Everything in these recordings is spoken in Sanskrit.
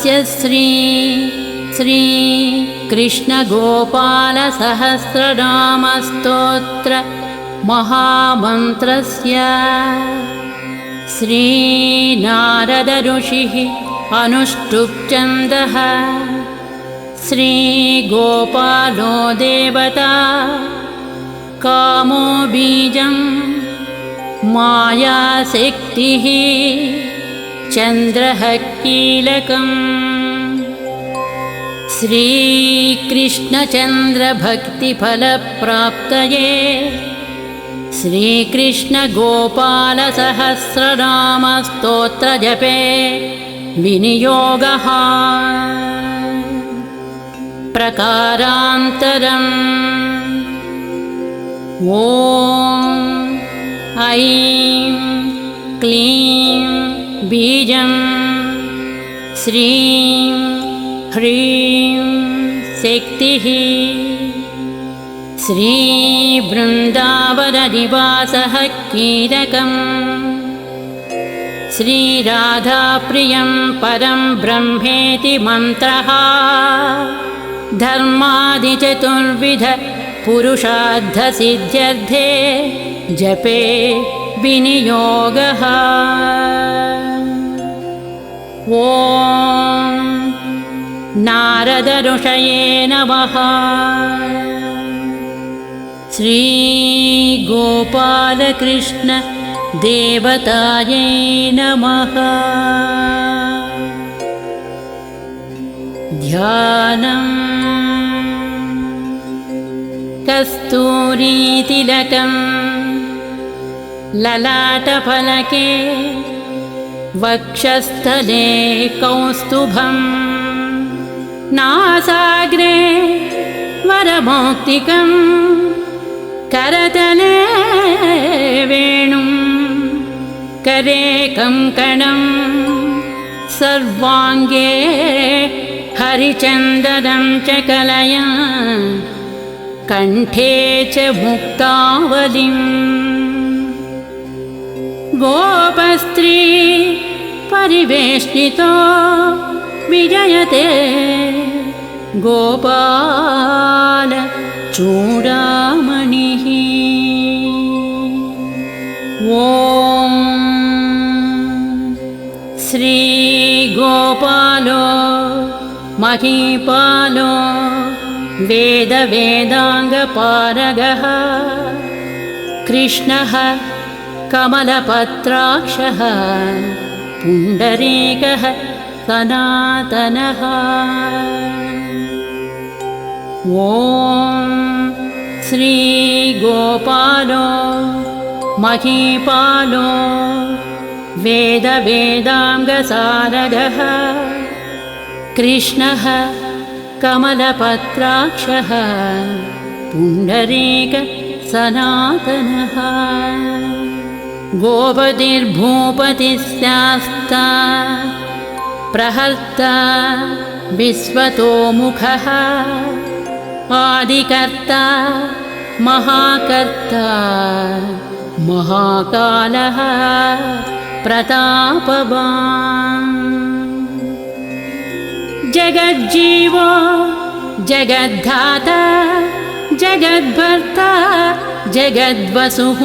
अस्य श्री कृष्णगोपालसहस्रनामस्तोत्र महामन्त्रस्य श्रीनारदऋषिः अनुष्टुप्छन्दः श्रीगोपालो देवता कामो बीजं मायाशक्तिः चन्द्रः कीलकम् श्रीकृष्णचन्द्रभक्तिफलप्राप्तये श्रीकृष्णगोपालसहस्रनामस्तोत्रजपे विनियोगः प्रकारान्तरम् ॐ ऐं क्लीं बीजं श्रीं ह्रीं शक्तिः श्रीवृन्दावननिवासः कीलकम् श्रीराधाप्रियं परं ब्रह्मेति मन्त्रः धर्मादिचतुर्विध पुरुषार्थसिद्ध्यर्थे जपे विनियोगः ॐ नारदऋषये नमः श्रीगोपालकृष्ण देवतायै नमः ध्यानम् कस्तूरीतिलकं ललाटफलके वक्षस्थले कौस्तुभं नासाग्रे वरमौक्तिकं करतले वेणुं करे कङ्कणं सर्वाङ्गे हरिचन्दनं च कलया कण्ठे च मुक्तावलिं गोपस्त्री परिवेष्टितो विजयते गोपाल चूडामणिः ॐ श्रीगोपालो महीपालो वेदवेदाङ्गपारगः कृष्णः कमलपत्राक्षः पुण्डरीकः सनातनः ॐ श्रीगोपालो महीपालो वेदवेदाङ्गसारगः कृष्णः कमलपत्राक्षः पुण्डरीक सनातनः गोपतिर्भूपतिस्यास्ता प्रहर्ता विश्वतोमुखः आदिकर्ता महाकर्ता महाकालः प्रतापवान् जगज्जीवो जगद्धाता जगद्भर्ता जगद्वसुः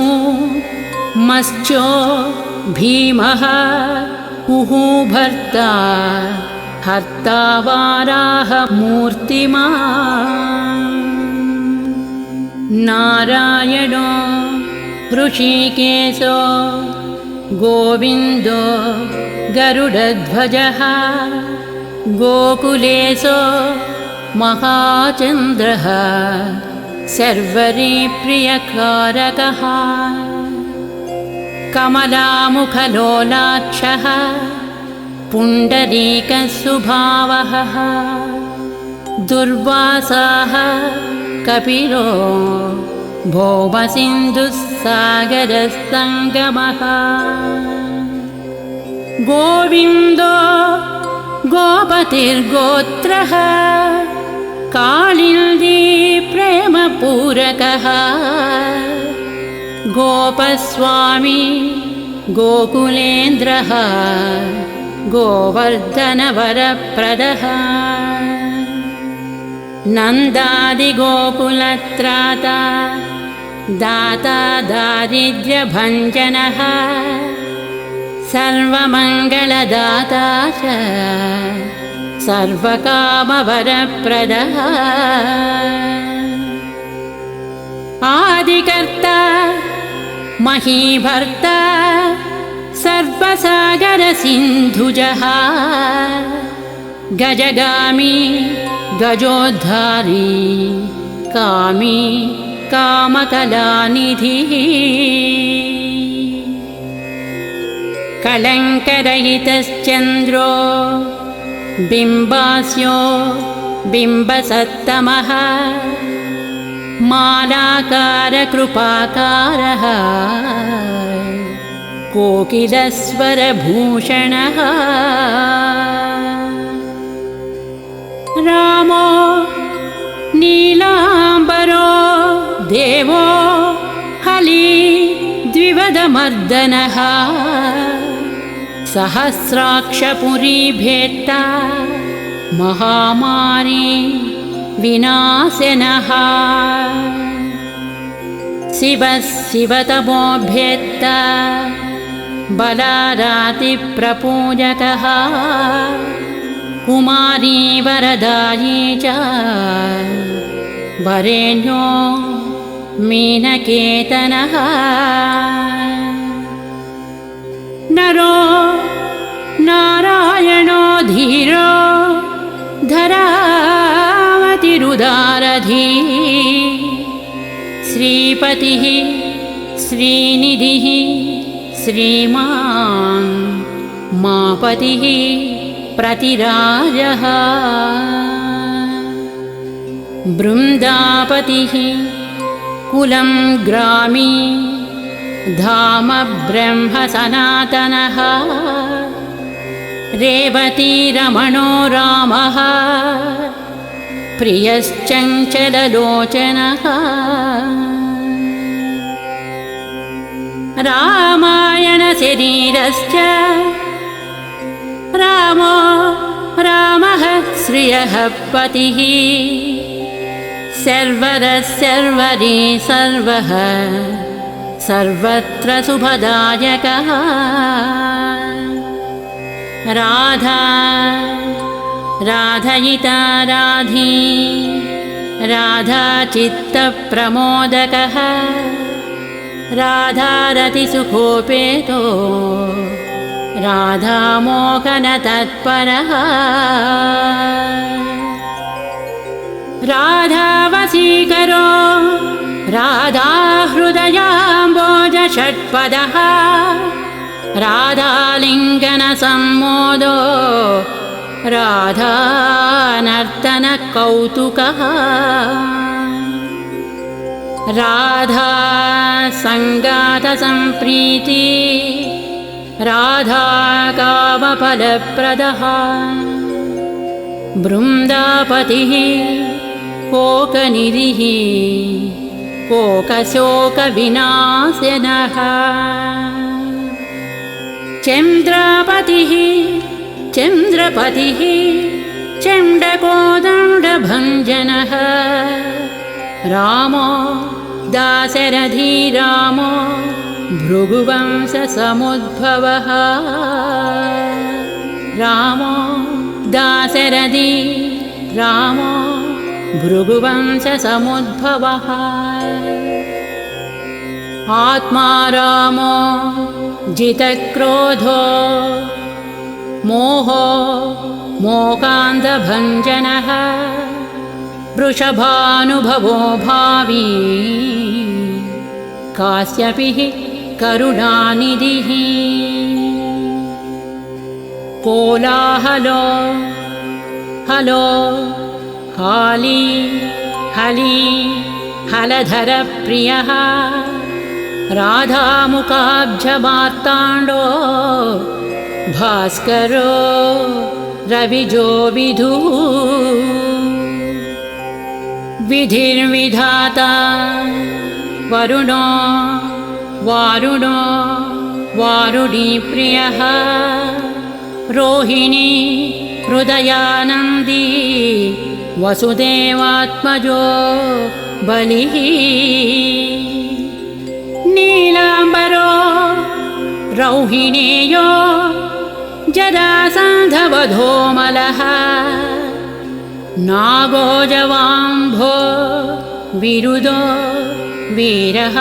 मत्स्यो भीमः उहु भर्ता हर्ता वाराहमूर्तिमान् नारायणो ऋषिकेशो गोविन्दो गरुडध्वजः गोकुलेशो महाचन्द्रः सर्वरिप्रियकारकः कमलामुखलोलाक्षः पुण्डरीकस्वभावः दुर्वासाः कपिलो भौमसिन्धुस्सागरसङ्गमः गोविन्दो गोपतिर्गोत्रः कालिन्दी प्रेमपूरकः गोपस्वामी गोकुलेन्द्रः गोवर्धनवरप्रदः नन्दादिगोकुलत्राता दाता दारिद्र्यभञ्जनः सर्वमङ्गलदाता च सर्वकामवरप्रदः आदिकर्ता महीभर्ता सर्वसागरसिन्धुजः गजगामी गजोद्धारी कामी कामकलानिधिः कलङ्करहितश्चन्द्रो बिम्बास्यो बिम्बसत्तमः मालाकारकृपाकारः कोकिलस्वरभूषणः रामो नीलाम्बरो देवो हली द्विवदमर्दनः सहस्राक्षपुरीभेत्ता महामारी विनाशनः शिवः शिवतमोभ्येत्ता बलारातिप्रपूजकः कुमारी वरदायी च वरेण्यो मीनकेतनः नरो नारायणो धीरो धरावतिरुदारधी श्रीपतिः श्रीनिधिः श्रीमान् मापतिः प्रतिराजः बृन्दापतिः कुलं ग्रामी धाम ब्रह्म सनातनः रेवतीरमणो रामः प्रियश्चञ्चललोचनः रामायणशरीरश्च रामो रामः श्रियः पतिः सर्वरः सर्वरी सर्वः सर्वत्र शुभदायकः राधा राधयिता राधी राधाचित्तप्रमोदकः राधारतिसुखोपेतो राधामोहनतत्परः राधावशीकरो राधाहृदयाम्बोजषट्पदः राधालिङ्गनसम्मोदो राधानर्तनकौतुकः राधा सङ्गातसम्प्रीति राधा कामफलप्रदः बृन्दापतिः कोकनिधिः कोकशोकविनाशनः चन्द्रापतिः चन्द्रपतिः चण्डकोदण्डभञ्जनः रामो दाशरथी रामो भृगुवंशसमुद्भवः रामो दाशरथी रामो भृगुवंशसमुद्भवः आत्मा रामो जितक्रोधो मोहो मोकान्धभञ्जनः वृषभानुभवो भावी काश्यपिः करुणानिधिः कोलाहलो हलो हाली हली हलधरप्रियः राधामुखाब्जमार्ताण्डो भास्करो रविजो विधुः विधिर्विधाता वरुणो वारुणो वारुणीप्रियः रोहिणी हृदयानन्दी वसुदेवात्मजो बलिः नीलाम्बरो रौहिणेयो जरासन्धवधोमलः नागो जवाम्भो विरुदो वीरः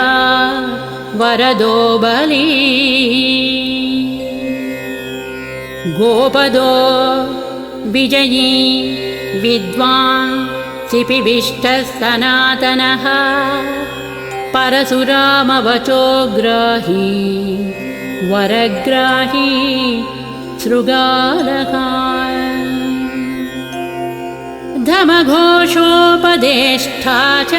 वरदो बली गोपदो विजयी विद्वान् सिपिविष्टः सनातनः परशुरामवचोग्राही वरग्राही शृगालः धमघोषोपदेष्टा च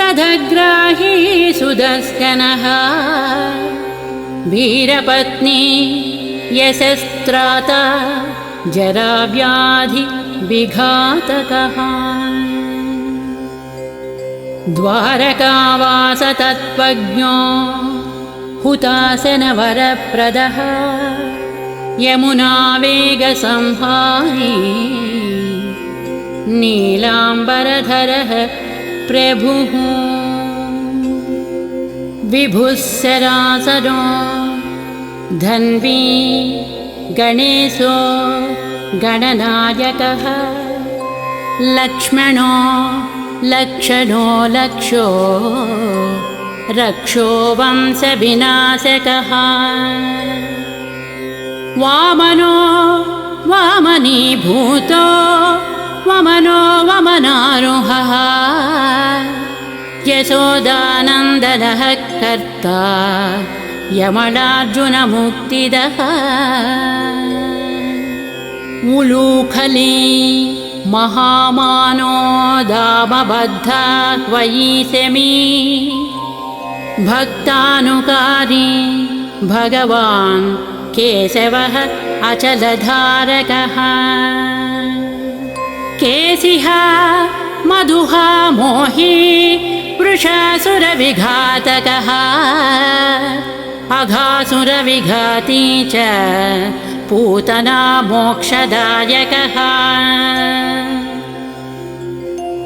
रथग्राही सुदर्शनः वीरपत्नी यशस्त्राता जराव्याधि विघातकः द्वारकावास तत्त्वज्ञो हुतासनवरप्रदः यमुनावेगसंहारी नीलाम्बरधरः प्रभुः विभुः सरासरो धन्वी गणेशो गणनायकः लक्ष्मणो लक्षणो लक्षो रक्षो वंशविनाशकः वामनो वामनीभूतो वमनो वमनारुहः यशोदानन्दनः कर्ता यमलार्जुनमुक्तिदः उलूखली महामानो दामबद्धा त्वयि शमी भक्तानुकारी भगवान् केशवः अचलधारकः केशिः मधुः मोही वृषासुरविघातकः अघासुरविघाती च पूतना मोक्षदायकः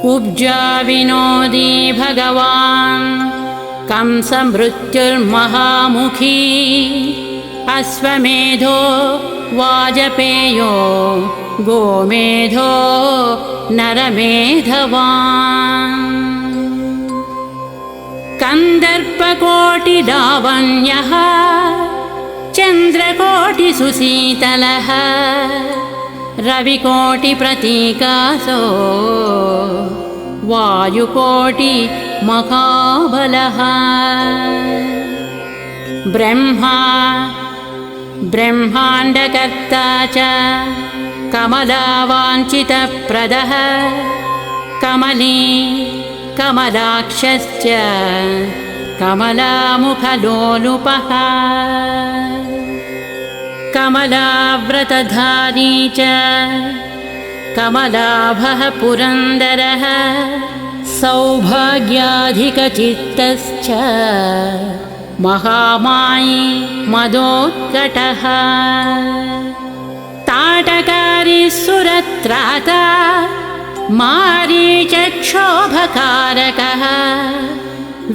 कुब्जा विनोदी भगवान् कंसमृत्युर्महामुखी अश्वमेधो वाजपेयो गोमेधो नरमेधवान् कन्दर्पकोटिलावण्यः चन्द्रकोटिसुशीतलः रविकोटिप्रतीकासो वायुकोटिमहाबलः ब्रह्मा ब्रह्माण्डकर्ता च कमलावाञ्छितप्रदः कमली कमलाक्षश्च कमलामुखलोलुपः कमलाव्रतधारी च कमलाभः पुरन्दरः सौभाग्याधिकचित्तश्च महामायी मदोत्कटः ताटकारी सुरत्राता मारीचक्षोभकारकः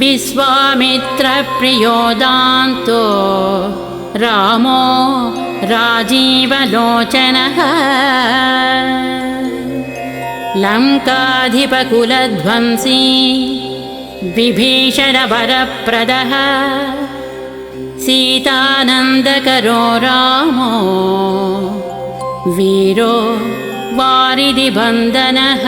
विश्वामित्रप्रियो दान्तो रामो राजीवलोचनः लङ्काधिपकुलध्वंसी विभीषणवरप्रदः सीतानन्दकरो रामो वीरो वारिधिबन्धनः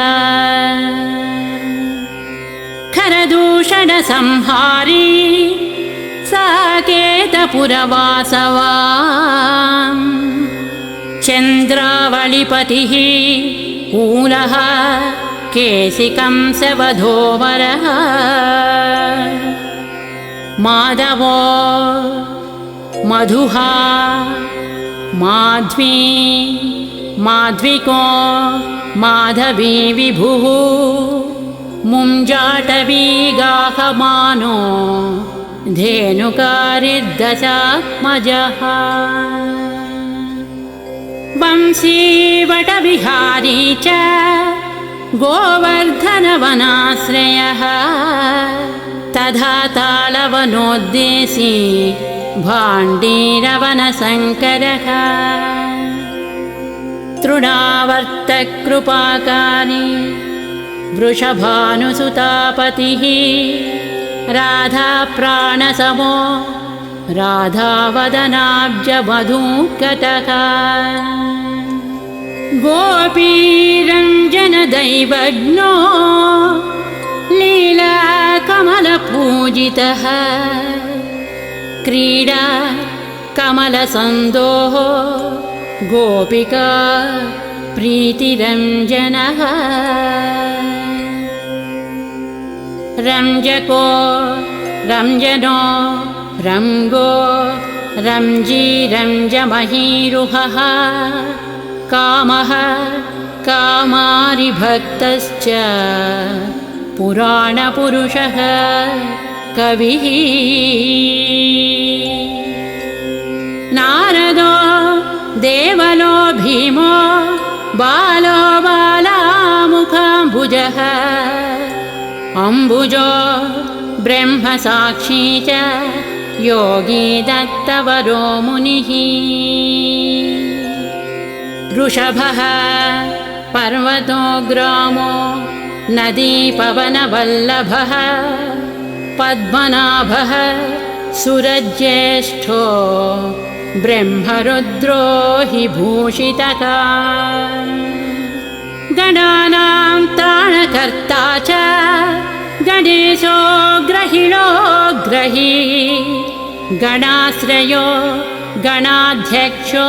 खरदूषणसंहारी साकेतपुरवासवान् चन्द्रावलिपतिः कूलः केशिकंसवधोवरः माधवो मधुः माध्वी माध्विको माधवी विभुः मुञ्जाटवी गाहमानो धेनुकारिर्दशात्मजः वंशीवटविहारी च गोवर्धनवनाश्रयः तथा तालवनोद्देशी भाण्डीरवनशङ्करः तृणावर्तकृपाकारी वृषभानुसुतापतिः राधाप्राणसमो राधावदनाब्जमधुकटः गोपीरञ्जनदैवज्ञो लीलाकमलपूजितः क्रीडा कमलसन्दोः गोपिका प्रीतिरञ्जनः रञ्जको रञ्जनो रङ्गो रञ्जी रञ्जमहीरुहः कामः कामारिभक्तश्च पुराणपुरुषः कविः नारदो देवलो भीमो बालो बालामुखाम्बुजः अम्बुजो ब्रह्मसाक्षी च योगी दत्तवरो मुनिः वृषभः पर्वतो ग्रामो नदीपवनवल्लभः पद्मनाभः सुरज्येष्ठो ब्रह्मरुद्रो हि भूषितः गणानां त्राणकर्ता च गणेशो ग्रहिणो ग्रही गणाश्रयो गणाध्यक्षो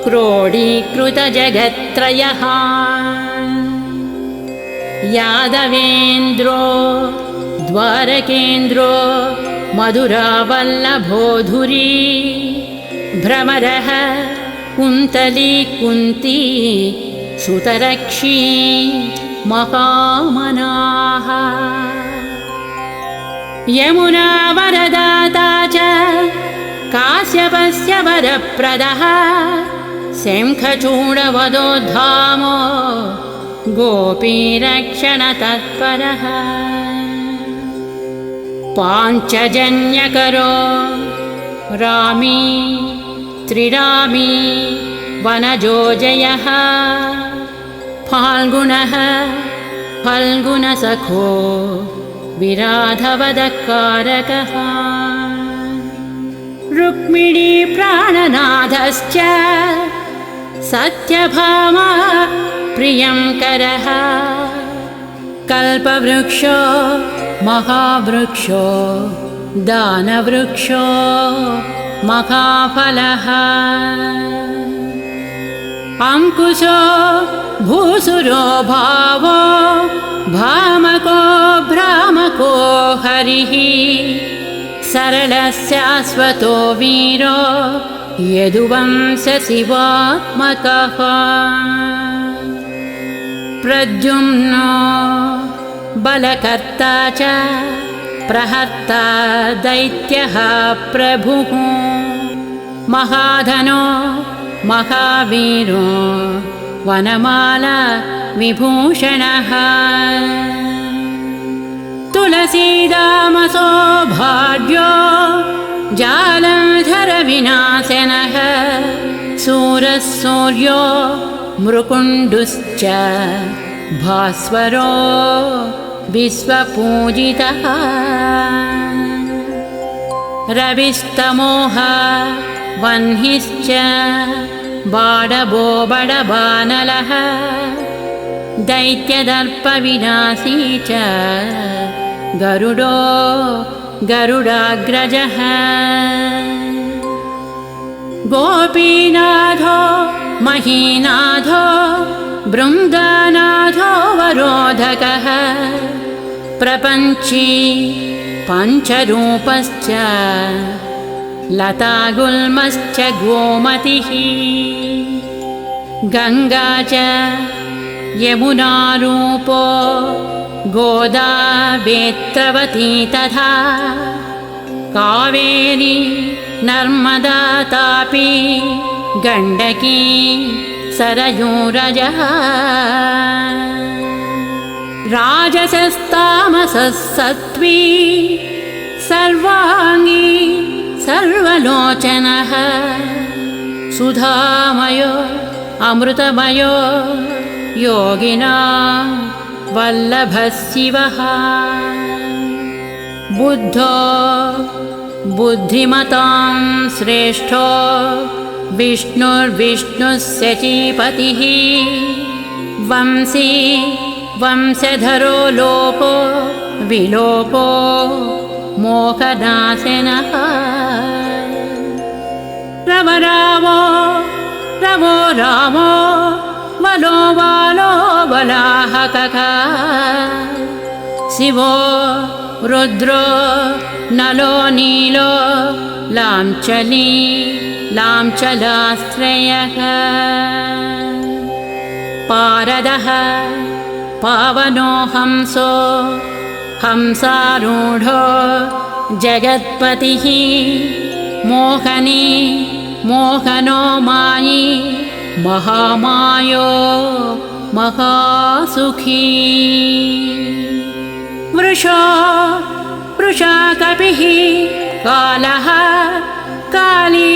क्रोडीकृतजगत्त्रयः यादवेन्द्रो द्वारकेन्द्रो मधुरावल्लभोधुरी भ्रमरः कुन्तली कुन्ती सुतरक्षी महामनाः यमुना वरदाता च काश्यपस्य वरप्रदः शङ्खचूडवदोद्धामो गोपीरक्षणतत्परः पाञ्चजन्यकरो रामी त्रिरामी वनजोजयः फाल्गुनः फाल्गुनसखो विराधवदकारकः रुक्मिणी प्राणनाथश्च सत्यभामा प्रियङ्करः कल्पवृक्षो महावृक्षो दानवृक्षो महाफलः अंकुशो भूसुरो भावो भामको भ्रामको हरिः सरलस्याश्वतो वीरो यदुवंशशिवात्मकः प्रद्युम्नो बलकर्ता च प्रहर्ता दैत्यः प्रभुः महाधनो महावीरो वनमाला विभूषणः तुलसीदामसो भाग्यो जालधरविनाशनः सूरः सूर्यो मृकुण्डुश्च भास्वरो विश्वपूजितः रविस्तमोः वह्निश्च बाडबो बडबानलः दैत्यदर्पविनाशी च गरुडो गरुडाग्रजः गोपीनाथो महीनाथो बृङ्गानाथो वरोधकः प्रपञ्ची पञ्चरूपश्च लतागुल्मश्च गोमतिः गङ्गा च यमुनारूपो गोदा वेत्रवती तथा कावेरी नर्मदा तापी गण्डकी सरयूरजः राजसस्तामसः सत्त्वी सर्वाङ्गी सर्वलोचनः सुधामयो अमृतमयो योगिनां वल्लभः शिवः बुद्धो बुद्धिमतां श्रेष्ठो विष्णुर्विष्णुः शचीपतिः वंशी वंशधरो लोको विलोको मोहनाशनः रवरावो रवो रामो बलो बालो बलाहकः शिवो रुद्रो नलो नीलो लाञ्चली लाञ्चलाश्रयः पारदः पावनो हंसो हंसारूढो जगत्पतिः मोहनी मोहनो मायी महामायो महासुखी वृषो वृषाकपिः कालः कालीदमनकारकः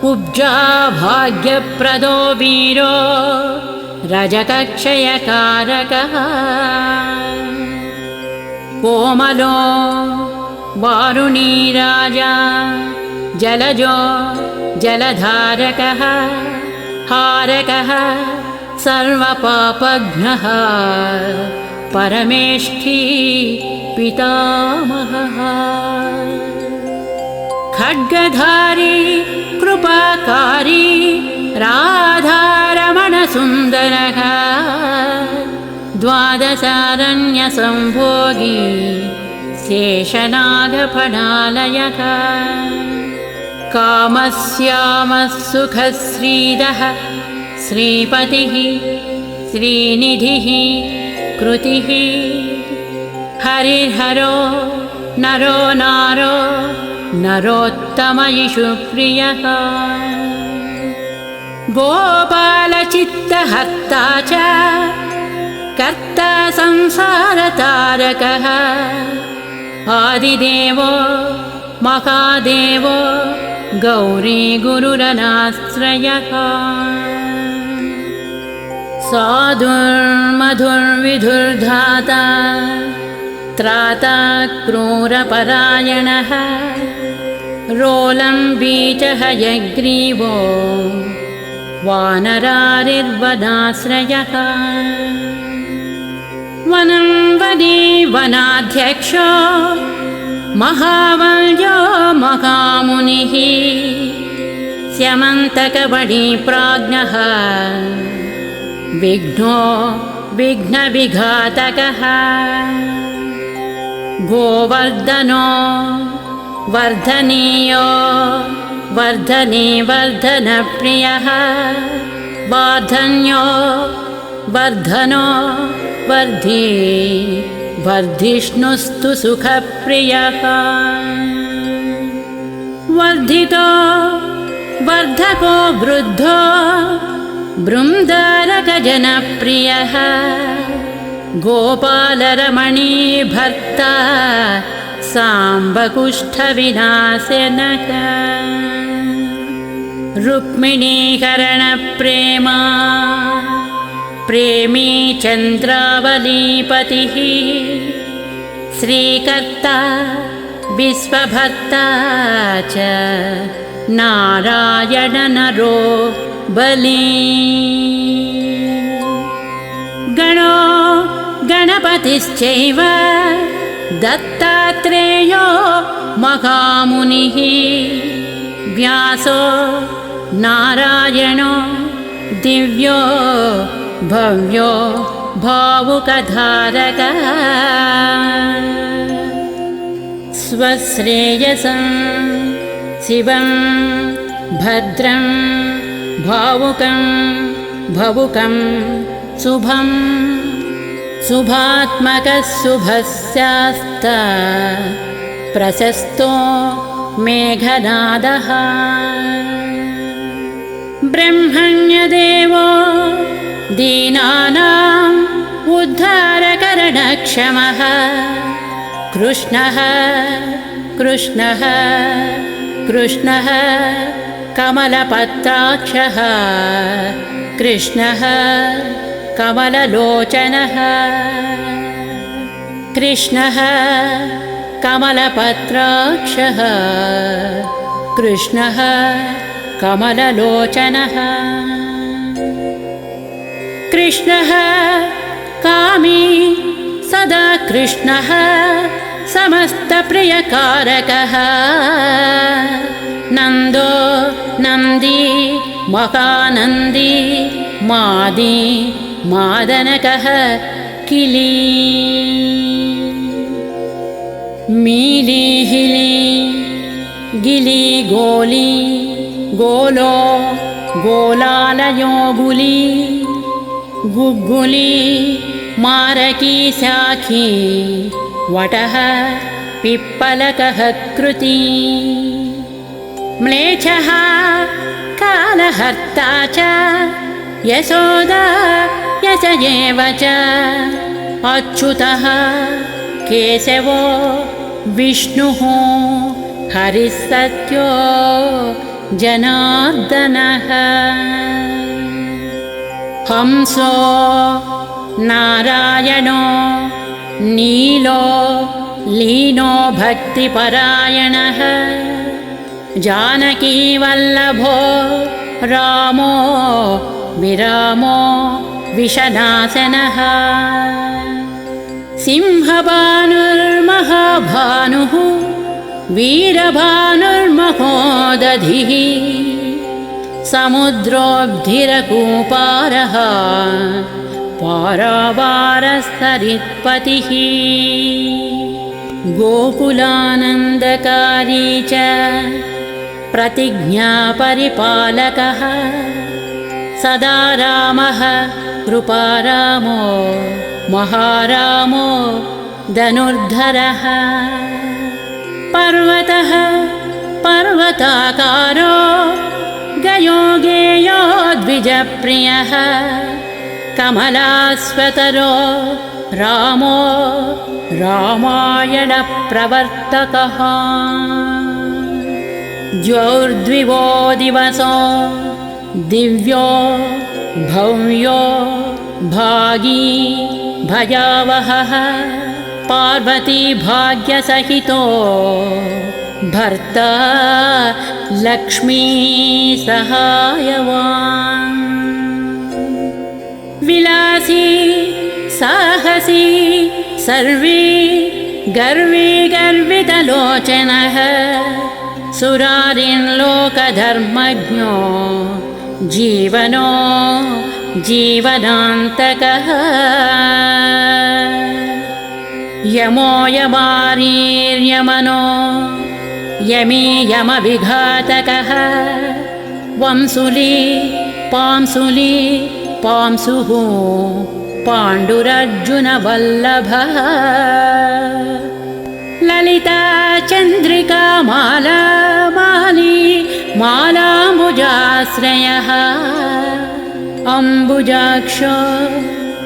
कुब्जा भाग्यप्रदो वीरो रजकक्षयकारकः कोमलो वारुणी राजा जलजो जलधारकः हारकः सर्वपापघ्नः परमेष्ठी पितामहः खड्गधारी कृपाकारी राधारमणसुन्दरः द्वादशारण्यसंभोगी शेषनागफणालयः कामस्यामः सुखश्रीदः श्रीपतिः श्रीनिधिः कृतिः हरिर्हरो नरो नारो नरोत्तमयिषुप्रियः गोपालचित्तहर्ता च कर्ता संसारतारकः आदिदेवो महादेवो गौरीगुरुरनाश्रयः साधुर्मधुर्विधुर्धाता त्राता क्रूरपरायणः रोलम्बीचः यग्रीवो वानरारिर्वनाश्रयः वनं वदी वनाध्यक्षो महावल्यो महामुनिः स्यमन्तकवणिप्राज्ञः विघ्नो विघ्नविघातकः गोवर्धनो वर्धनीयो वर्धनी वर्धनप्रियः वार्धन्यो वर्धनो वर्धी वर्धिष्णुस्तु सुखप्रियः वर्धितो वर्धको वृद्धो बृन्दारकजनप्रियः गोपालरमणी भर्ता साम्बकुष्ठविनाशनः रुक्मिणीकरणप्रेमा प्रेमी चन्द्रावलीपतिः श्रीकर्ता विश्वभर्ता च नारायणनरो बली गणो गणपतिश्चैव दत्तात्रेयो महामुनिः व्यासो नारायणो दिव्यो भव्यो भावुकधारकः स्वश्रेयसं शिवं भद्रं भावुकं भवुकं शुभं शुभात्मकः शुभस्यास्ता प्रशस्तो मेघनादः ब्रह्मण्यदेवो दीनानाम् उद्धारकरणक्षमः कृष्णः कृष्णः कृष्णः कमलपत्राक्षः कृष्णः कमललोचनः कृष्णः कमलपत्राक्षः कृष्णः कमललोचनः कृष्णः कामी सदा कृष्णः समस्तप्रियकारकः नन्दो नन्दी महानन्दी मादी मादनकः किली मीली हिली गिली गोली गोलो गोलालयो गुली गुग्गुली मारकी शाखी वटः पिप्पलकः कृती म्लेच्छः कालहर्ता च यशोदा यश एव च अच्युतः केशवो विष्णुः हरिः सत्यो जनार्दनः हंसो नारायणो नीलो लीनो भक्तिपरायणः जानकीवल्लभो रामो विरामो विषनाशनः सिंहभानुर्महाभानुः वीरभानुर्महोदधिः समुद्रोऽब्धिरकूपारः पारावारस्तरित्पतिः गोकुलानन्दकारी च प्रतिज्ञापरिपालकः सदा रामः कृपारामो महारामो धनुर्धरः पर्वतः पर्वताकारो गयो गेयो द्विजप्रियः कमलास्वतरो रामो रामायणप्रवर्तकः द्वौर्द्विवो दिवसो दिव्यो भव्यो भागी भयावहः पार्वती भाग्यसहितो भर्ता लक्ष्मी सहायवान् विलासी साहसी सर्वी गर्वी गर्वितलोचनः सुरारिन्लोकधर्मज्ञो जीवनो जीवनान्तकः यमो यमारीर्यमनो यमी यमविघातकः वंसुली पांसुली पांसुः पाण्डुरर्जुनवल्लभः ललिता चन्द्रिका माला माली मालाम्बुजाश्रयः अम्बुजाक्षो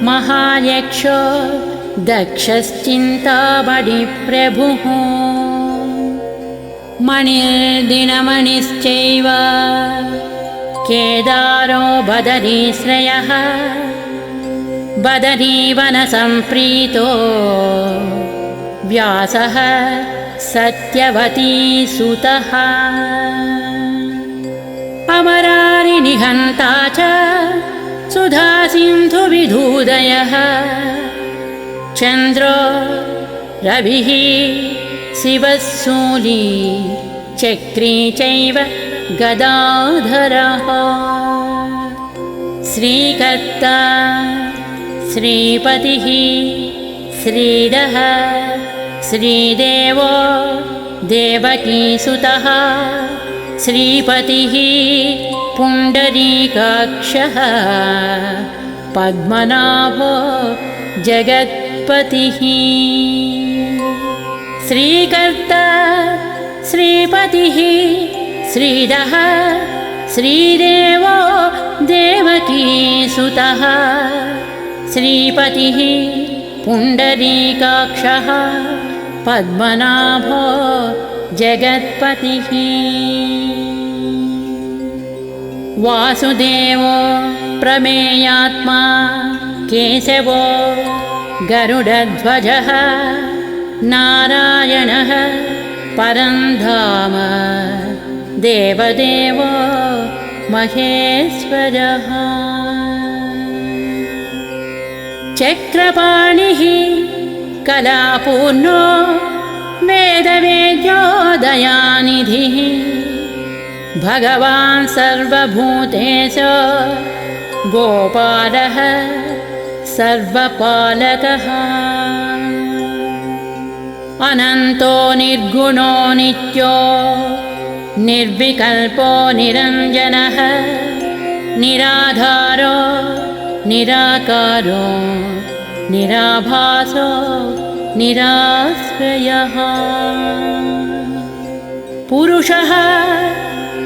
महायक्षो दक्षश्चिन्तामणिप्रभुः मणिर्दिनमणिश्चैव केदारो बदरीश्रयः बदरीवनसम्प्रीतो व्यासः सत्यवतीसुतः अमरारिनिहन्ता च सुधासिन्धुविधूदयः चन्द्रो रविः शिवः शूली चक्री चैव गदाधरः श्रीकर्ता श्रीपतिः श्रीदः श्रीदेवो देवकीसुतः श्रीपतिः पुण्डरीकाक्षः पद्मनाभो जगत्पतिः श्रीकर्ता श्रीपतिः श्रीदः श्रीदेवो देवकीसुतः श्रीपतिः पुण्डरीकाक्षः पद्मनाभो जगत्पतिः वासुदेवो प्रमेयात्मा केशवो गरुडध्वजः नारायणः परन्धाम देवदेवो महेश्वरः चक्रपाणिः कलापूर्णो वेदवेद्यो दयानिधिः भगवान् सर्वभूतेषु गोपालः सर्वपालकः अनन्तो निर्गुणो नित्यो निर्विकल्पो निरञ्जनः निराधारो निराकारो निराभासो निराश्रयः पुरुषः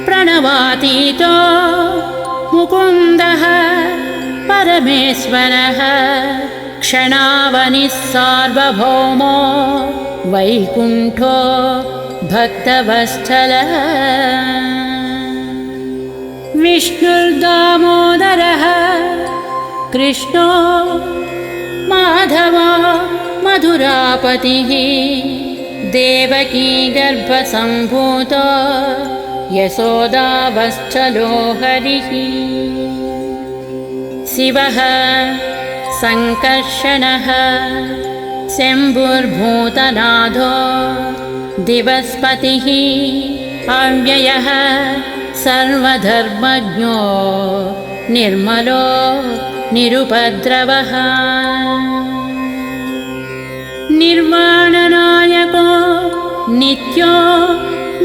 प्रणवातीतो मुकुन्दः परमेश्वरः क्षणावनिः सार्वभौमो वैकुण्ठो भक्तवत्सलः विष्णुर्दामोदरः कृष्णो माधवो मधुरापतिः देवकी गर्भसम्भूतो यशोदावत्सलो हरिः शिवः सङ्कर्षणः शम्भुर्भूतनाथो दिवस्पतिः अव्ययः सर्वधर्मज्ञो निर्मलो निरुपद्रवः निर्वाणनायको नित्यो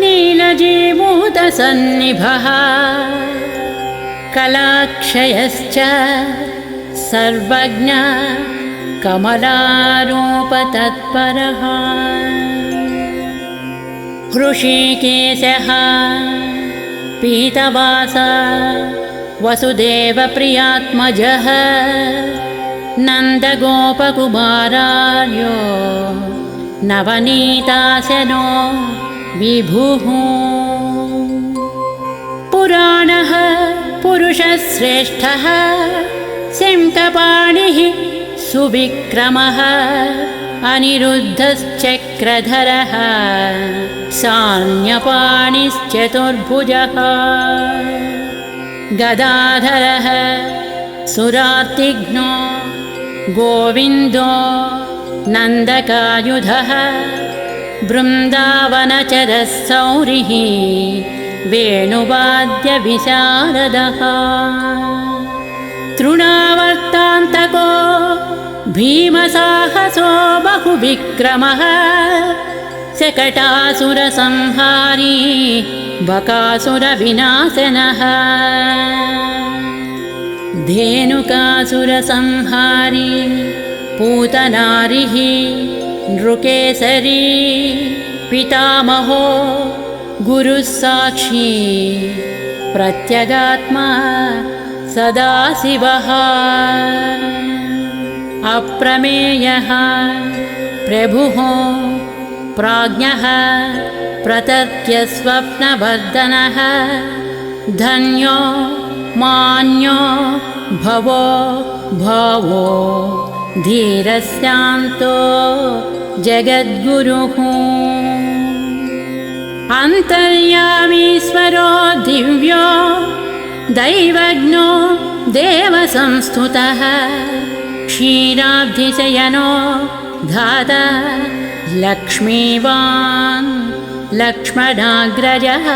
नीलजीभूतसन्निभः कलाक्षयश्च सर्वज्ञ कमलारूपतत्परः हृषीकेशः पीतवासः वसुदेवप्रियात्मजः नन्दगोपकुमारार्यो नवनीताशनो विभुः पुराणः पुरुषश्रेष्ठः शङ्खपाणिः सुविक्रमः अनिरुद्धश्चक्रधरः साम्यपाणिश्चतुर्भुजः गदाधरः सुरार्तिघ्नो गोविन्दो नन्दकायुधः बृन्दावनचरः सौरिः वेणुवाद्यविशारदः तृणावर्तान्तको भीमसाहसो बहुविक्रमः शकटासुरसंहारी बकासुरविनाशनः धेनुकासुरसंहारी पूतनारिः नृकेसरी पितामहो गुरुः साक्षी प्रत्यगात्मा सदाशिवः अप्रमेयः प्रभुः प्राज्ञः प्रतत्यस्वप्नवर्धनः धन्यो मान्यो भवो भावो धीरस्यान्तो जगद्गुरुः अन्तर्यामीश्वरो दिव्यो दैवज्ञो देवसंस्तुतः क्षीराब्धिशयनो धाता लक्ष्मीवान् लक्ष्मणाग्रजः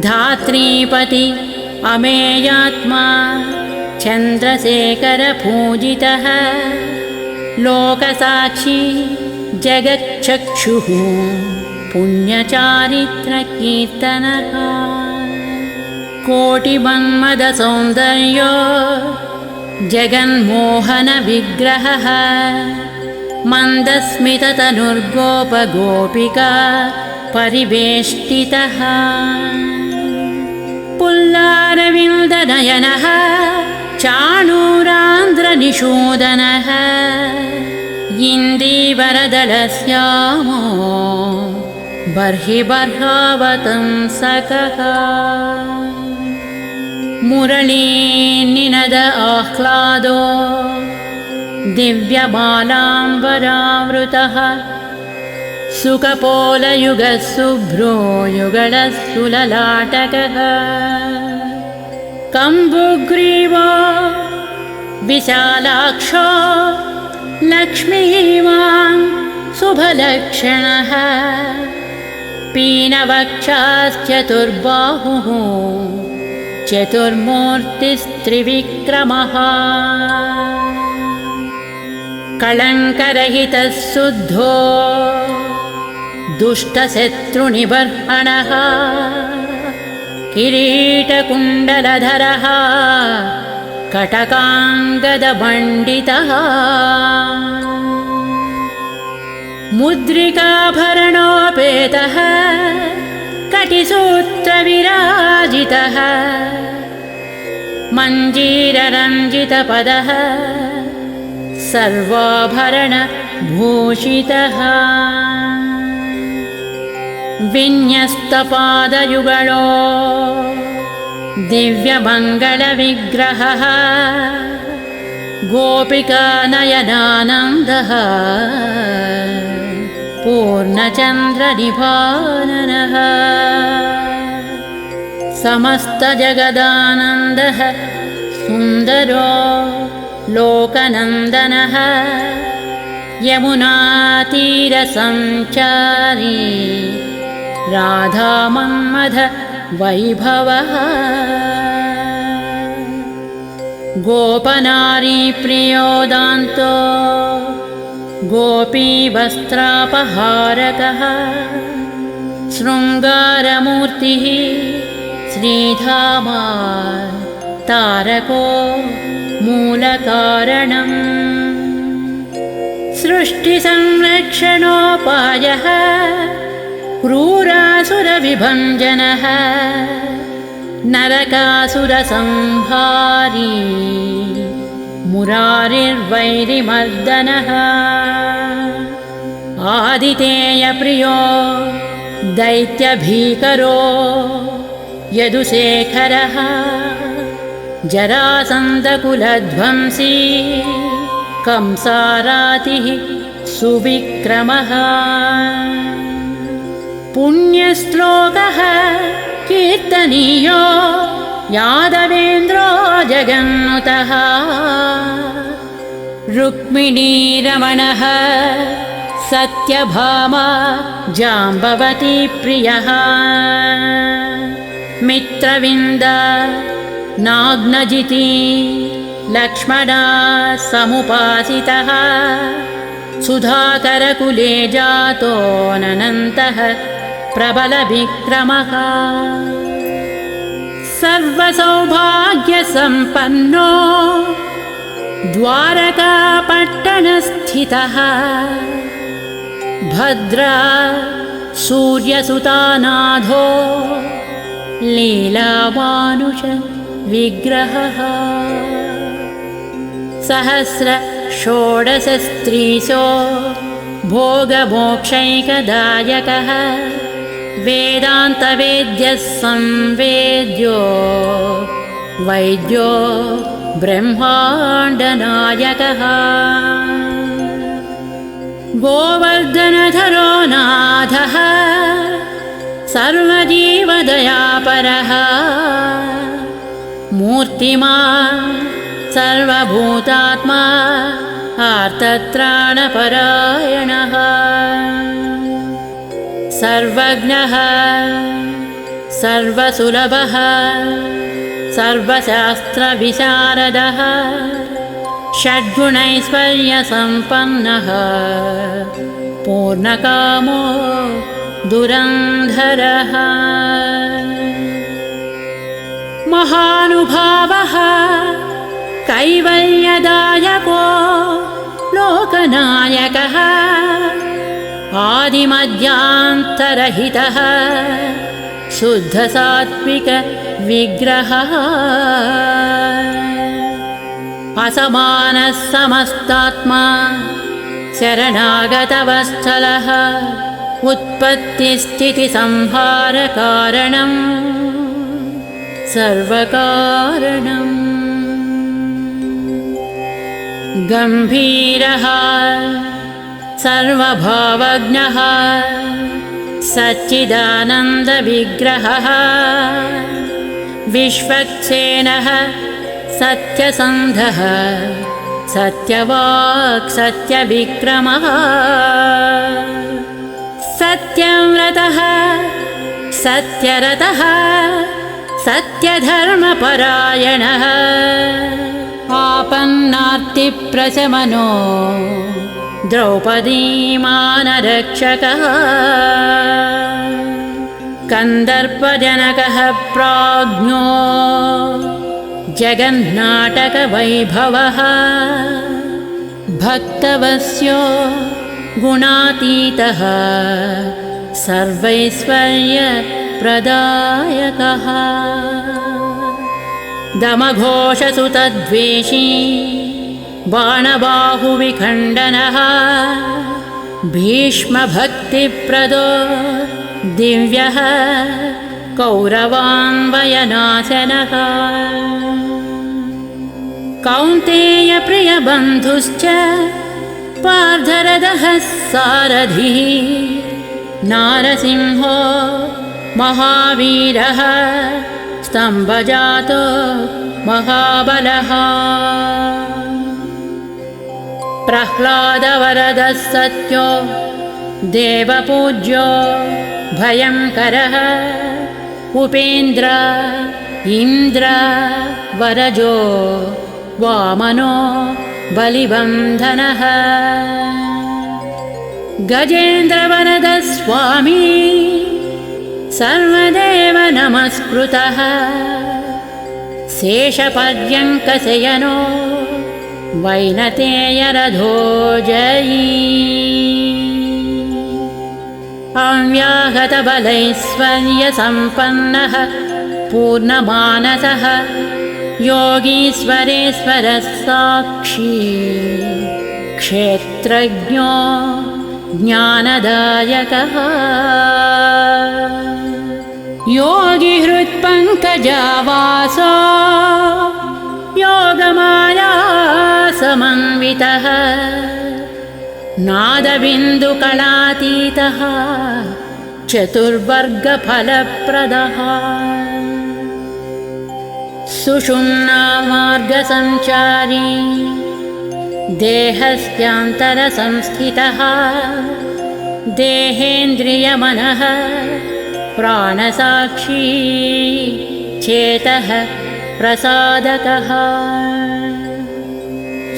धात्रीपति अमेयात्मा चन्द्रशेखरपूजितः लोकसाक्षी जगच्चक्षुः पुण्यचारित्रकीर्तनः कोटिमन्मदसौन्दर्यो जगन्मोहनविग्रहः मन्दस्मिततनुर्गोपगोपिका परिवेष्टितः पुल्लारविन्दनयनः चाणूरान्ध्रनिषूदनः इन्दीवरदलश्यामो बर्हिबर्हावतंसकः मुरलीनिनद आह्लादो दिव्यबालाम्बरावृतः सुकपोलयुगः शुभ्रो युगलः सुललाटकः कम्बुग्रीवो विशालाक्षो लक्ष्मीवान् शुभलक्षणः पीनवक्षाश्चतुर्बाहुः चतुर्मूर्तिस्त्रिविक्रमः कलङ्करहितः शुद्धो दुष्टशत्रुनिबर्हणः किरीटकुण्डलधरः कटकाङ्गदमण्डितः मुद्रिकाभरणोपेतः कटिसूत्रविराजितः मञ्जीररञ्जितपदः सर्वाभरणभूषितः विन्यस्तपादयुगलो दिव्यमङ्गलविग्रहः गोपिकानयनानन्दः पूर्णचन्द्रनिभाननः समस्तजगदानन्दः सुन्दरो लोकनन्दनः यमुनातीरसञ्चारी राधामन्मथ वैभवः गोपनारीप्रियोदान्तो गोपीवस्त्रापहारकः शृङ्गारमूर्तिः श्रीधामा तारको मूलकारणम् सृष्टिसंरक्षणोपायः क्रूरासुरविभञ्जनः नरकासुरसंहारी मुरारिर्वैरिमर्दनः आदितेयप्रियो दैत्यभीकरो यदुशेखरः जरासन्धकुलध्वंसी कंसारातिः सुविक्रमः पुण्यश्लोकः कीर्तनीयो यादवेन्द्रो जगन्नुतः रुक्मिणीरमणः सत्यभामा जाम्बवती प्रियः मित्रविन्द नाग्नजिती लक्ष्मणा समुपासितः सुधाकरकुले जातो ननन्तः प्रबलविक्रमः सर्वसौभाग्यसम्पन्नो द्वारकापट्टणस्थितः भद्रा सूर्यसुतानाथो लीलामानुष विग्रहः सहस्र षोडशस्त्रीशो भोगमोक्षैकदायकः वेदान्तवेद्यः संवेद्यो वैद्यो ब्रह्माण्डनायकः गोवर्धनधरो नाथः सर्वजीवदयापरः मूर्तिमान् सर्वभूतात्मा आर्तत्राणपरायणः सर्वज्ञः सर्वसुलभः सर्वशास्त्रविशारदः षड्गुणैश्वर्यसम्पन्नः पूर्णकामो दुरन्धरः महानुभावः कैवल्यदायको लोक लोकनायकः आदिमध्यान्तरहितः शुद्धसात्विकविग्रहः असमानः समस्तात्मा शरणागतवत्सलः उत्पत्तिस्थितिसंहारकारणं सर्वकारणम् गम्भीरः सर्वभावज्ञः सच्चिदानन्दविग्रहः विश्वक्सेनः सत्यसन्धः सत्यवाक् सत्यविक्रमः सत्यव्रतः सत्यरतः सत्यधर्मपरायणः आपन्नार्तिप्रशमनो द्रौपदीमानरक्षकः कन्दर्पजनकः प्राज्ञो जगन्नाटकवैभवः भक्तवत्स्यो गुणातीतः सर्वैश्वर्यप्रदायकः दमघोषसुतद्वेषी बाणबाहुविखण्डनः भीष्मभक्तिप्रदो दिव्यः कौरवान्वयनाशनः कौन्तेयप्रियबन्धुश्च पार्थरथः सारथिः नारसिंहो महावीरः स्तम्भजातो महाबलः प्रह्लादवरदः सत्यो देवपूज्यो भयङ्करः उपेन्द्र इन्द्र वरजो वामनो बलिबन्धनः गजेन्द्रवरदः स्वामी सर्वदेव नमस्कृतः शेषपर्यङ्कशयनो वैनतेयरथोजयी अव्याहतबलैश्वर्यसम्पन्नः पूर्णमानसः योगीश्वरेश्वरः साक्षी क्षेत्रज्ञो ज्ञानदायकः योगिहृत्पङ्कजावासो योगमायासमन्वितः नादबिन्दुकलातीतः चतुर्वर्गफलप्रदः सुषुम्नामार्गसञ्चारी देहस्यान्तरसंस्थितः देहेन्द्रियमनः प्राणसाक्षी चेतः प्रसादकः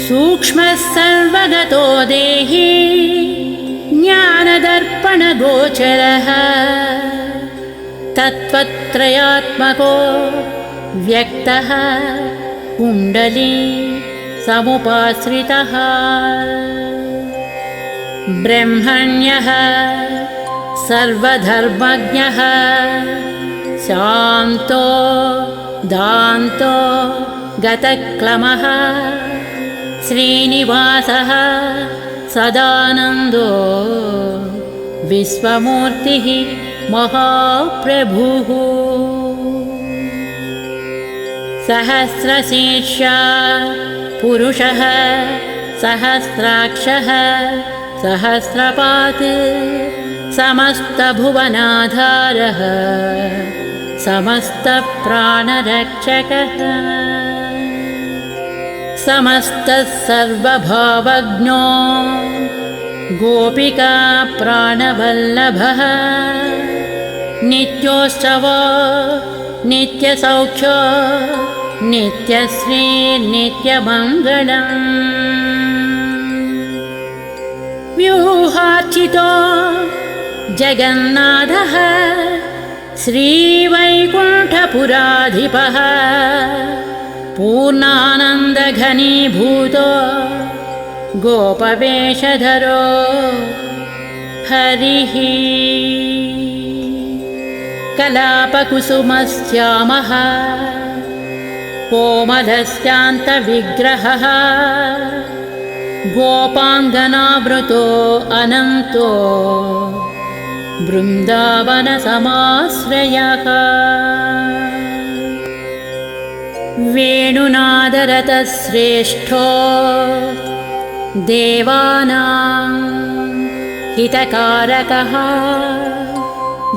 सूक्ष्मः सर्वगतो देही ज्ञानदर्पणगोचरः तत्त्वत्रयात्मको व्यक्तः कुण्डली समुपाश्रितः ब्रह्मण्यः सर्वधर्मज्ञः शान्तो दान्तो गतक्लमः श्रीनिवासः सदानन्दो विश्वमूर्तिः महाप्रभुः सहस्रशीर्षा पुरुषः सहस्राक्षः सहस्रपात् समस्तभुवनाधारः समस्तप्राणरक्षकः समस्तः सर्वभावज्ञो गोपिका प्राणवल्लभः नित्योत्सवो नित्यसौख्यो नित्यश्री नित्यमङ्गलम् व्यूहार्चितो जगन्नाथः श्रीवैकुण्ठपुराधिपः पूर्णानन्दघनीभूतो गोपवेशधरो हरिः कलापकुसुमश्यामः कोमलस्यान्तविग्रहः गोपाङ्गनावृतो अनन्तो बृन्दावनसमाश्रयः वेणुनादरतश्रेष्ठो देवानां हितकारकः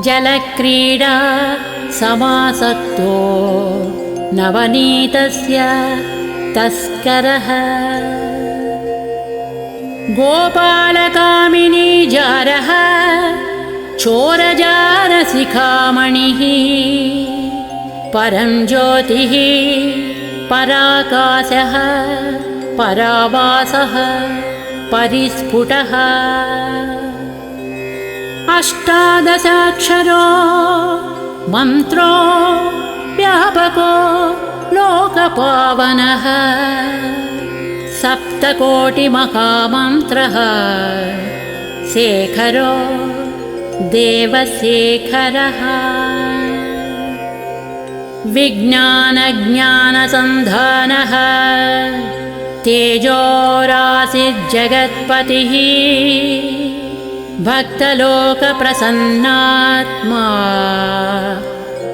जलक्रीडा समासक्तो नवनीतस्य तस्करः गोपालकामिनी जारः चोरजारशिखामणिः परं ज्योतिः पराकाशः परावासः परिस्फुटः अष्टादशाक्षरो मन्त्रो व्यापको लोकपावनः सप्तकोटिमहामन्त्रः शेखरो देवशेखरः विज्ञानज्ञानसन्धानः तेजोराशिर्जगत्पतिः भक्तलोकप्रसन्नात्मा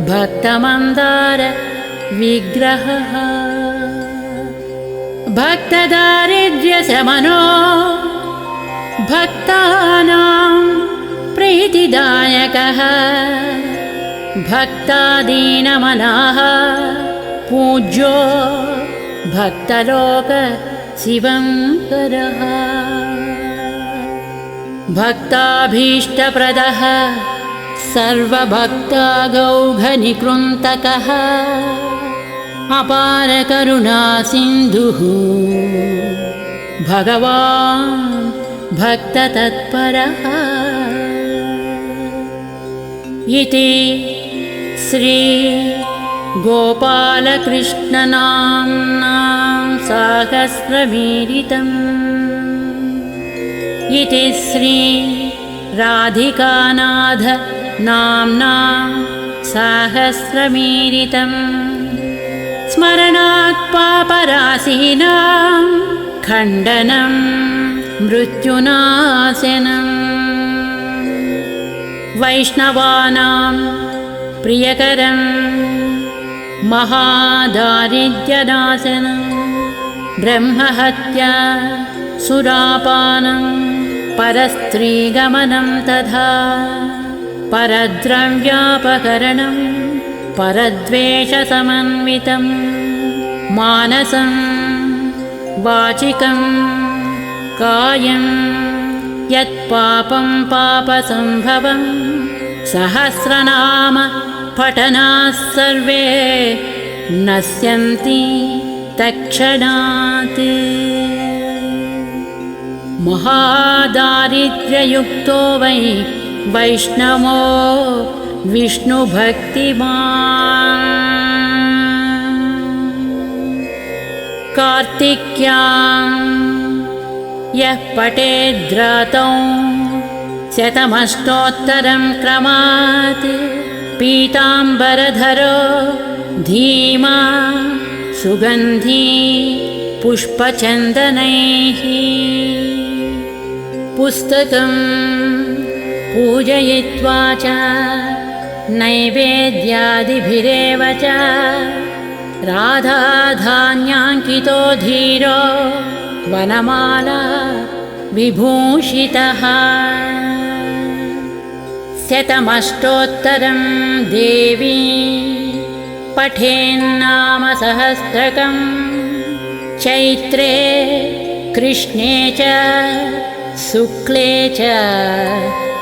भक्तमन्दार विग्रहः भक्तदारिद्र्यशमनो भक्तानां प्रीतिदायकः भक्तादीनमनाः पूज्यो भक्तलोक शिवङ्करः भक्ताभीष्टप्रदः सर्वभक्तागौघनिकृन्तकः अपारकरुणासिन्धुः भगवान् भक्ततत्परः इति श्री गोपालकृष्णनाम्नां सहस्रमीरितम् इति श्री राधिकानाथ नाम्नां सहस्रमीरितम् स्मरणात् पापराशीनां खण्डनं मृत्युनाशनम् वैष्णवानां प्रियकरं महादारिद्र्यनाशनं ब्रह्महत्या सुरापानं परस्त्रीगमनं तथा परद्रव्यापहरणं परद्वेषसमन्वितं मानसं वाचिकं कायं यत्पापं पापसम्भवं सहस्रनाम पठनाः सर्वे नश्यन्ति तत्क्षणात् महादारिद्र्ययुक्तो वै वैष्णवो विष्णुभक्तिमान् कार्तिक्यां यः पठेद्रातौ शतमष्टोत्तरं क्रमात् पीताम्बरधरो धीमा सुगन्धी पुष्पचन्दनैः पुस्तकं पूजयित्वा च नैवेद्यादिभिरेव च राधाधान्याङ्कितो धीरो वनमाला विभूषितः शतमष्टोत्तरं देवी पठेन्नाम सहस्रकं चैत्रे कृष्णे च शुक्ले च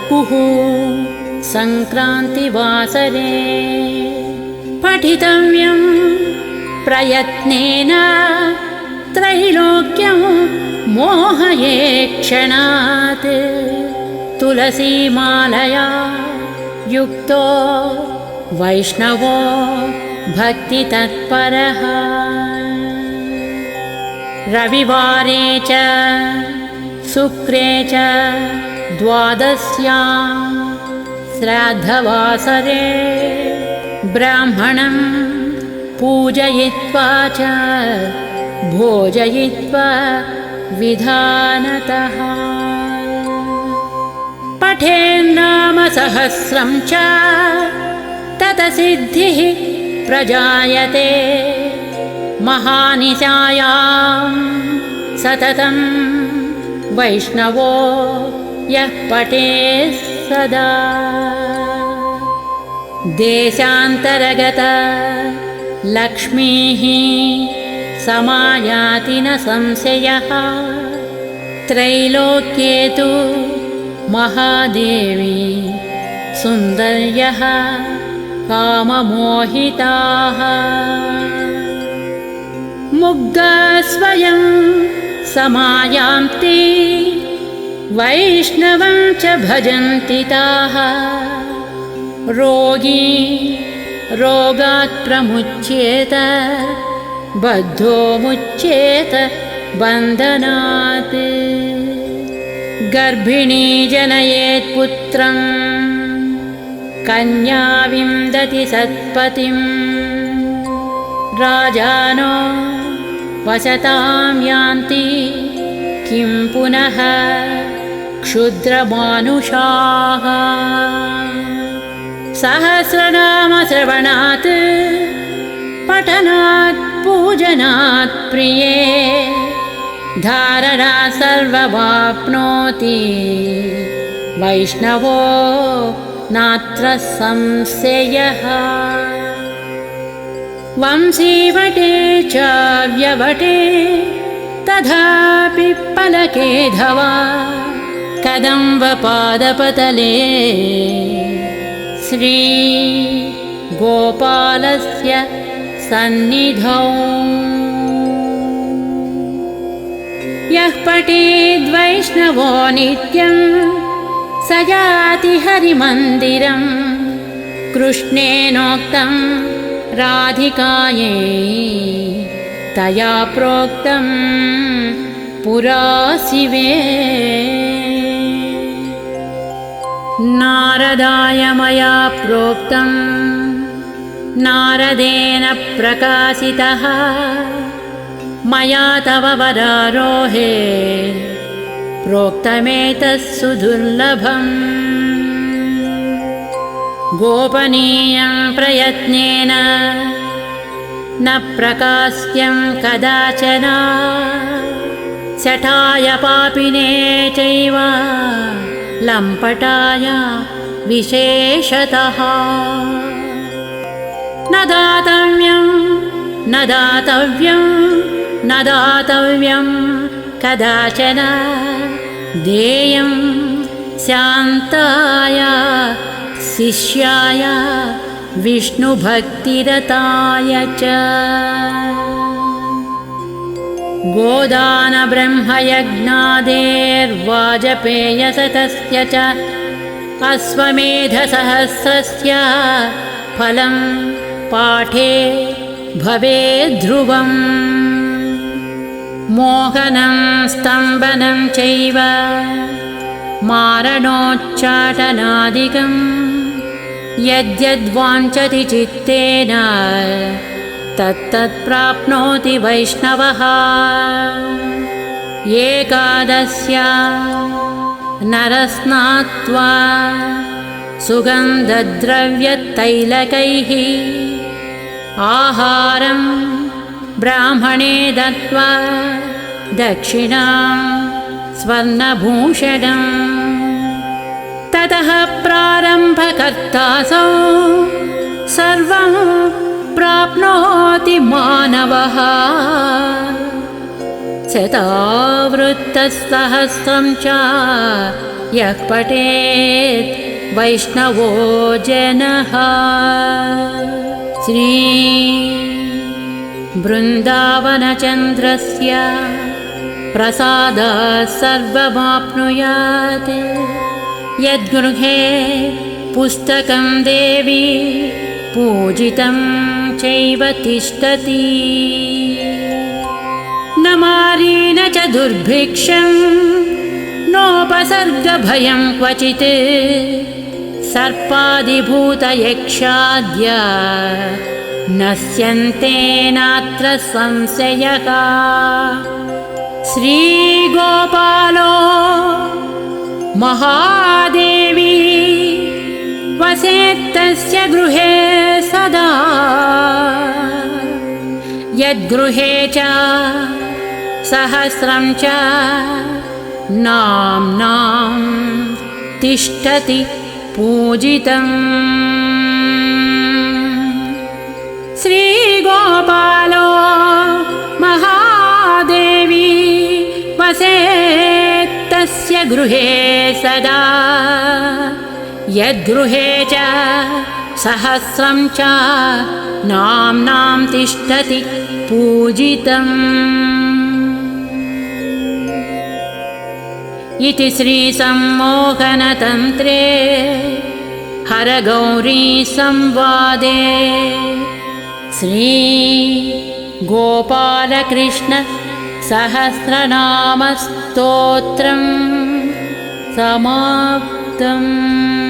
कुहू संक्रान्तिवासरे पठितव्यं प्रयत्नेन त्रैलोक्यं मोहये क्षणात् तुलसीमालया युक्तो वैष्णवो भक्तितत्परः रविवारे च शुक्रे च द्वादश्यां श्राद्धवासरे ब्राह्मणं पूजयित्वा च भोजयित्वा विधानतः पठेन्नामसहस्रं च ततसिद्धिः प्रजायते महानिशायां सततं वैष्णवो यः पठेत् सदा देशान्तरगत लक्ष्मीः समायाति न संशयः त्रैलोक्ये तु महादेवी सुन्दर्यः काममोहिताः मुग्धा स्वयं समायान्ति वैष्णवं च भजन्ति ताः रोगी रोगात् प्रमुच्येत बद्धो मुच्येत बन्धनात् गर्भिणी जनयेत् पुत्रं कन्या विन्दति सत्पतिं राजानो वसतां यान्ति किं पुनः क्षुद्रमानुषाः सहस्रनामश्रवणात् पठनात् पूजनात् प्रिये धारणा सर्ववाप्नोति वैष्णवो नात्र संशयः वंशीवटे च व्यवटे तथापि पलकेधवा कदम्बपादपतले श्रीगोपालस्य सन्निधौ यः पठेद्वैष्णवो नित्यं स याति हरिमन्दिरं कृष्णेनोक्तं राधिकायै तया प्रोक्तं पुरा शिवे नारदाय मया प्रोक्तं नारदेन प्रकाशितः मया तव वरारोहे प्रोक्तमेतत् सुदुर्लभम् गोपनीयं प्रयत्नेन न प्रकाश्यं कदाचन शठाय पापिने चैव लम्पटाय विशेषतः न दातव्यं न दातव्यं न दातव्यं कदाचन देयं शान्ताय शिष्याय विष्णुभक्तिरताय च गोदानब्रह्मयज्ञादेर्वाजपेयशतस्य च अश्वमेधसहस्रस्य फलं पाठे भवेद्ध्रुवम् मोहनं स्तम्भनं चैव मारणोच्चाटनादिकं यद्यद्वाञ्छति चित्तेन तत्तत्प्राप्नोति वैष्णवः एकादश्या नरस्नात्वा सुगन्धद्रव्यतैलकैः आहारं ब्राह्मणे दत्त्वा दक्षिणां स्वर्णभूषणं ततः प्रारम्भकर्तासौ सर्वं प्राप्नोति मानवः शतावृत्तसहस्रं च यः पठेत् वैष्णवो जनः श्री बृन्दावनचन्द्रस्य प्रसादात् सर्वमाप्नुयात् यद्गृहे पुस्तकं देवी पूजितं चैव तिष्ठति न मारी च दुर्भिक्षं नोपसर्गभयं क्वचित् सर्पादिभूतयक्षाद्या नश्यन्ते नात्र संशयः। श्रीगोपालो महादेवी वसेत्तस्य गृहे सदा। यद्गृहे च सहस्रं च नाम्नां तिष्ठति पूजितम्। श्रीगोपालो महादेवी वसेत्तस्य गृहे सदा। यद्गृहे च सहस्रं च नाम्नां तिष्ठति पूजितम्। इति श्रीसम्मोहनतन्त्रे हरगौरी संवादे श्रीगोपालकृष्ण सहस्रनामस्तोत्रं समाप्तम्।